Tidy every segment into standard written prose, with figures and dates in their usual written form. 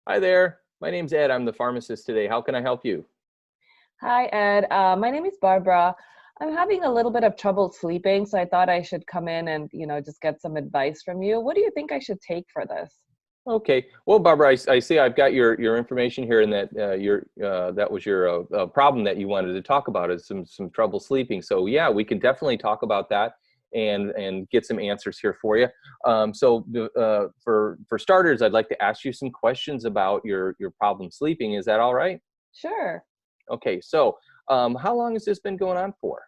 Hi there. My name's Ed. I'm the pharmacist today. How can I help you? Hi, Ed. My name is Barbara. I'm having a little bit of trouble sleeping, so I thought I should come in and, just get some advice from you. What do you think I should take for this? Okay. Well, Barbara, I see I've got your information here, and that that was your problem that you wanted to talk about is some trouble sleeping. So yeah, we can definitely talk about that and get some answers here for you. For starters, I'd like to ask you some questions about your problem sleeping. Is that all right? Sure. Okay. How long has this been going on for?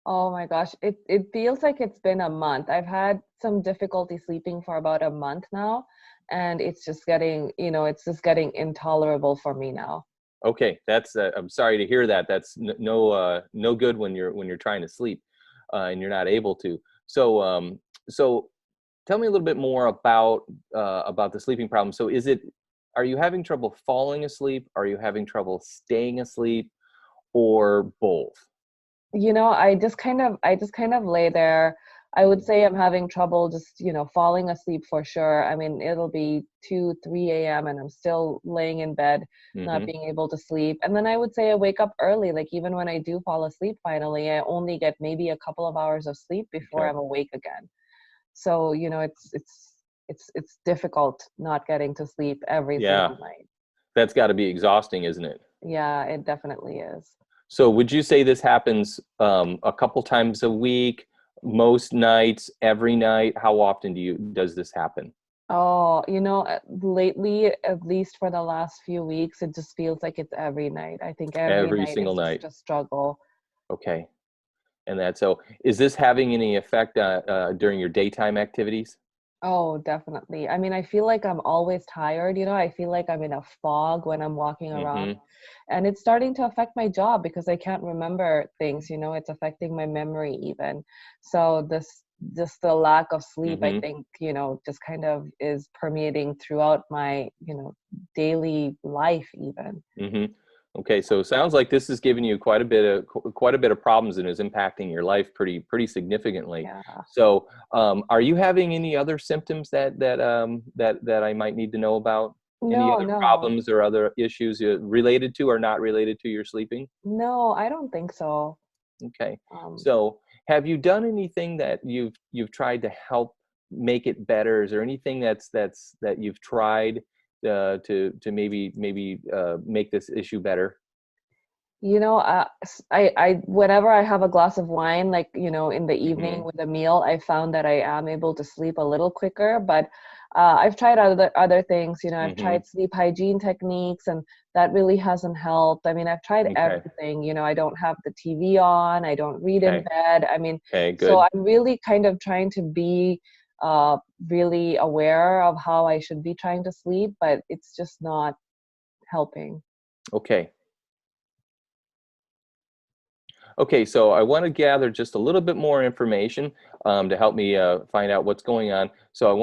Oh my gosh, it feels like it's been a month. I've had some difficulty sleeping for about a month now, and it's just getting intolerable for me now. Okay, that's I'm sorry to hear that. That's no good when you're trying to sleep and you're not able to. So so tell me a little bit more about the sleeping problem. So are you having trouble falling asleep? Are you having trouble staying asleep, or both? I just kind of lay there. I would Mhm. say I'm having trouble just, falling asleep for sure. I mean, it'll be 2, 3 a.m. and I'm still laying in bed, not Mhm. being able to sleep. And then I would say I wake up early. Like even when I do fall asleep finally, I only get maybe a couple of hours of sleep before Okay. I'm awake again. So, it's difficult not getting to sleep every Yeah, single night. that's got to be exhausting, isn't it? Yeah, it definitely is. So would you say this happens a couple times a week, most nights, every night? How often does this happen? Oh, lately, at least for the last few weeks, it just feels like it's every night. I think every Every night single is night. just a struggle. Okay. Is this having any effect during your daytime activities? Oh, definitely. I mean, I feel like I'm always tired, I feel like I'm in a fog when I'm walking around, Mm-hmm. and it's starting to affect my job because I can't remember things, it's affecting my memory even. So this just the lack of sleep, I Mm-hmm. think, just kind of is permeating throughout my, daily life even. Mm-hmm. Okay, so it sounds like this is giving you quite a bit of problems and is impacting your life pretty significantly. Yeah. So, are you having any other symptoms that I might need to know about? Any No, other no. problems or other issues related to or not related to your sleeping? No, I don't think so. Okay. Um, So, have you done anything that you've tried to help make it better? Is there anything that you've tried to maybe make this issue better? I whenever I have a glass of wine, like, in the evening Hmm. with a meal, I found that I am able to sleep a little quicker, but I've tried other things, I've Hmm. tried sleep hygiene techniques, and that really hasn't helped. I mean, I've tried Okay. everything, I don't have the TV on, I don't read in Okay. bed. I mean, Okay. so Good. I'm really kind of trying to be really aware of how I should be trying to sleep, but it's just not helping. Okay. Okay, so I want to gather just a little bit more information to help me find out what's going on. So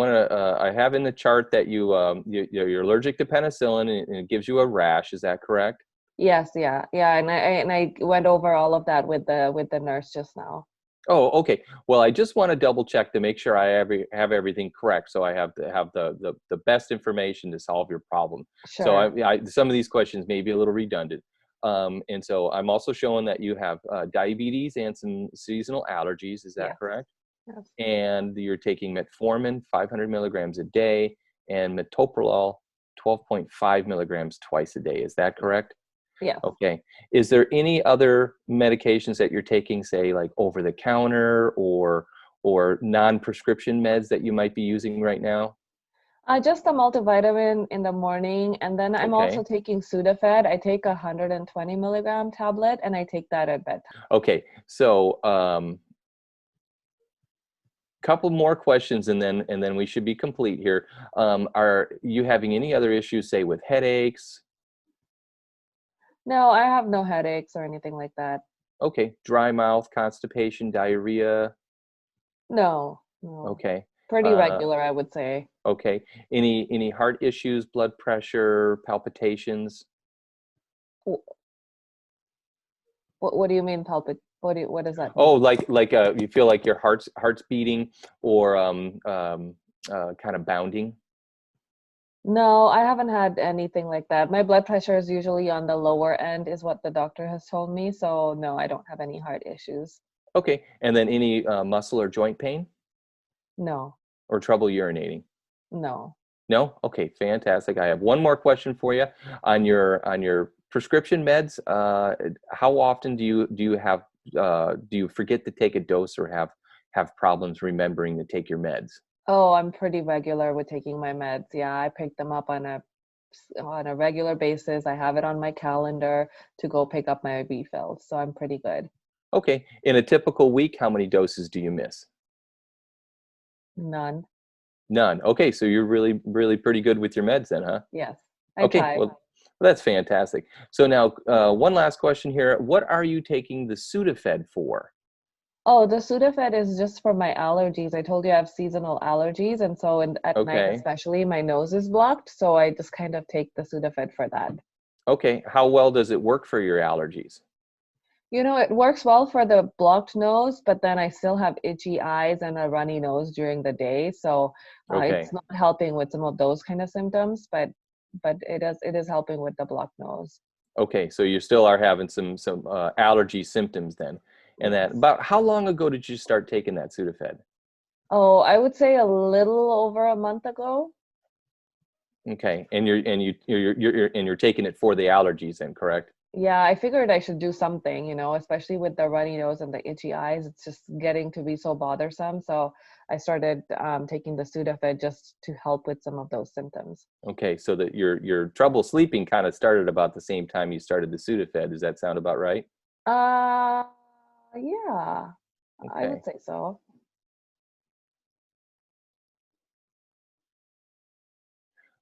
I have in the chart that you're allergic to penicillin and it gives you a rash. Is that correct? Yes, yeah, yeah, and I went over all of that with the nurse just now. Oh, okay. Well, I just want to double check to make sure have everything correct, so I have to have the best information to solve your problem. So Sure. some of these questions may be a little redundant, and so I'm also showing that you have diabetes and some seasonal allergies. Is that Yes. correct? Yes. And you're taking metformin 500 milligrams a day and metoprolol 12.5 milligrams twice a day. Is that correct? Yes. Okay. Is there any other medications that you're taking, say like over the counter or non-prescription meds that you might be using right now? Just a multivitamin in the morning, and then I'm also Okay. taking Sudafed. I take a 120 milligram tablet, and I take that at bedtime. Okay. So, couple more questions and then we should be complete here. Are you having any other issues, say with headaches? No, I have no headaches or anything like that. Okay. Dry mouth, constipation, diarrhea? No, no. Okay. Pretty Uh, regular, I would say. okay. Any heart issues, blood pressure, palpitations? Wh- what do you mean what does that Oh, mean? like you feel like your heart's beating or kind of bounding? No, I haven't had anything like that. My blood pressure is usually on the lower end, is what the doctor has told me. So no, I don't have any heart issues. Okay. And then any muscle or joint pain No, or trouble urinating? no. No? Okay, fantastic. I have one more question for you on your prescription meds. How often do you have do you forget to take a dose or have problems remembering to take your meds? Oh, I'm pretty regular with taking my meds. Yeah, I pick them up on a regular basis. I have it on my calendar to go pick up my refills, so I'm pretty good. Okay. In a typical week, how many doses do you miss? None. None. Okay, so you're really pretty good with your meds then, huh? Yes, I Okay, try. well, that's fantastic. So now, one last question here. What are you taking the Sudafed for? Oh, the Sudafed is just for my allergies. I told you I have seasonal allergies, and so at night Okay. especially, my nose is blocked, so I just kind of take the Sudafed for that. Okay. How well does it work for your allergies? You know, it works well for the blocked nose, but then I still have itchy eyes and a runny nose during the day, so Okay. it's not helping with some of those kind of symptoms, but it is helping with the blocked nose. Okay. So you still are having some allergy symptoms then. And that Yes. about how long ago did you start taking that Sudafed? Oh, I would say a little over a month ago. Okay. And you're taking it for the allergies then, correct? Yeah, I figured I should do something, especially with the runny nose and the itchy eyes. It's just getting to be so bothersome. So I started taking the Sudafed just to help with some of those symptoms. Okay. So that your trouble sleeping kind of started about the same time you started the Sudafed. Does that sound about right? Uh, yeah, I Okay. would say so.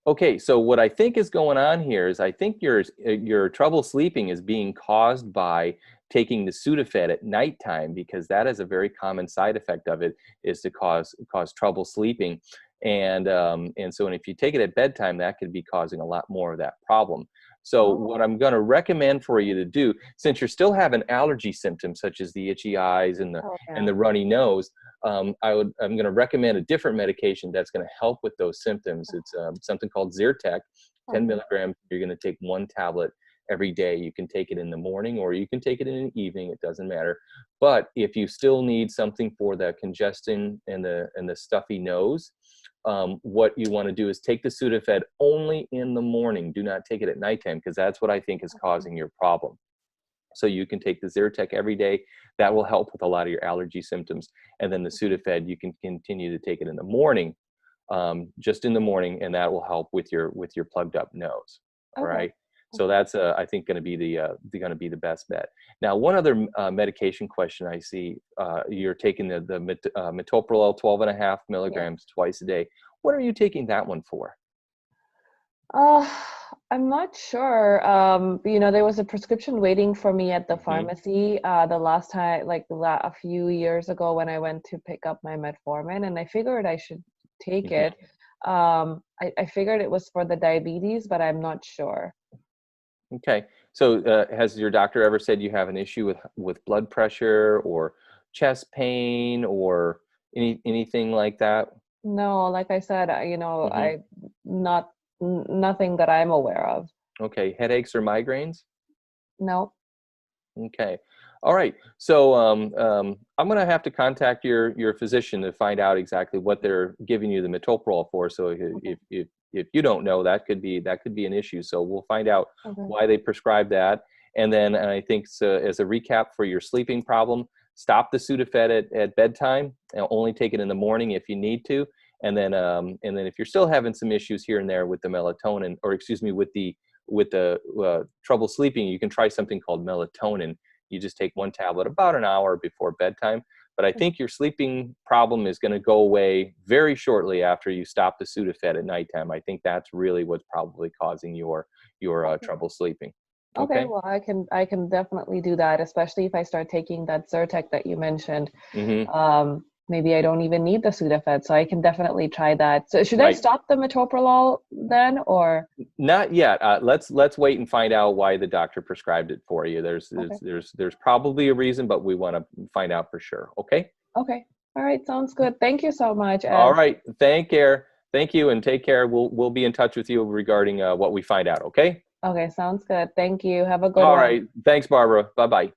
Okay, so what I think is going on here is I think your trouble sleeping is being caused by taking the Sudafed at nighttime because that is a very common side effect of it is to cause trouble sleeping, and if you take it at bedtime, that could be causing a lot more of that problem. So what Oh, I'm going to recommend for you to do, since you're still having allergy symptoms such as the itchy eyes and the oh and yeah. the runny nose, I'm going to recommend a different medication that's going to help with those symptoms. It's something called Zyrtec, 10 Okay. milligrams. You're going to take one tablet every day. You can take it in the morning or you can take it in the evening. It doesn't matter. But if you still need something for the congestion and the stuffy nose, what you want to do is take the Sudafed only in the morning. Do not take it at nighttime because that's what I think is Okay. causing your problem. So you can take the Zyrtec every day. That will help with a lot of your allergy symptoms. And then the Sudafed, you can continue to take it in the morning, just in the morning, and that will help with your plugged up nose. All Okay. right. So Okay. that's I think going to be going to be the best bet. Now, one other medication question I see, you're taking the metoprolol 12 and a half Yes. milligrams twice a day. What are you taking that one for? Uh, I'm not sure. There was a prescription waiting for me at the Hmm. pharmacy the last time, like a few years ago when I went to pick up my metformin, and I figured I should take it. Hmm. I figured it was for the diabetes, but I'm not sure. Okay. So, has your doctor ever said you have an issue with blood pressure or chest pain or anything like that? No, like I said, Hmm. not nothing that I'm aware of. Okay. Headaches or migraines? No. Okay. All right. So, I'm going to have to contact your physician to find out exactly what they're giving you the metoprolol for. So, Okay. if you don't know, that could be an issue. So, we'll find out Okay. why they prescribe that, and then and I think so, as a recap for your sleeping problem, stop the Sudafed at bedtime, and only take it in the morning if you need to, and then if you're still having some issues here and there with the melatonin, or excuse me, with the trouble sleeping, you can try something called melatonin. You just take one tablet about an hour before bedtime. But I think your sleeping problem is going to go away very shortly after you stop the Sudafed at nighttime. I think that's really what's probably causing your Okay. trouble sleeping. Okay, Okay. well, I can definitely do that, especially if I start taking that Zyrtec that you mentioned. Hmm. Maybe I don't even need the Sudafed, so I can definitely try that. So should I Right. stop the metoprolol then, or Not yet. Let's wait and find out why the doctor prescribed it for you. okay, There's probably a reason, but we want to find out for sure. Okay. okay, all right, sounds good. Thank you so much, All Ed. right. Thank care. Thank you, and take care. We'll be in touch with you regarding what we find out. Okay. Okay, sounds good. Thank you. Have a good All one. right. Thanks, Barbara. Bye bye.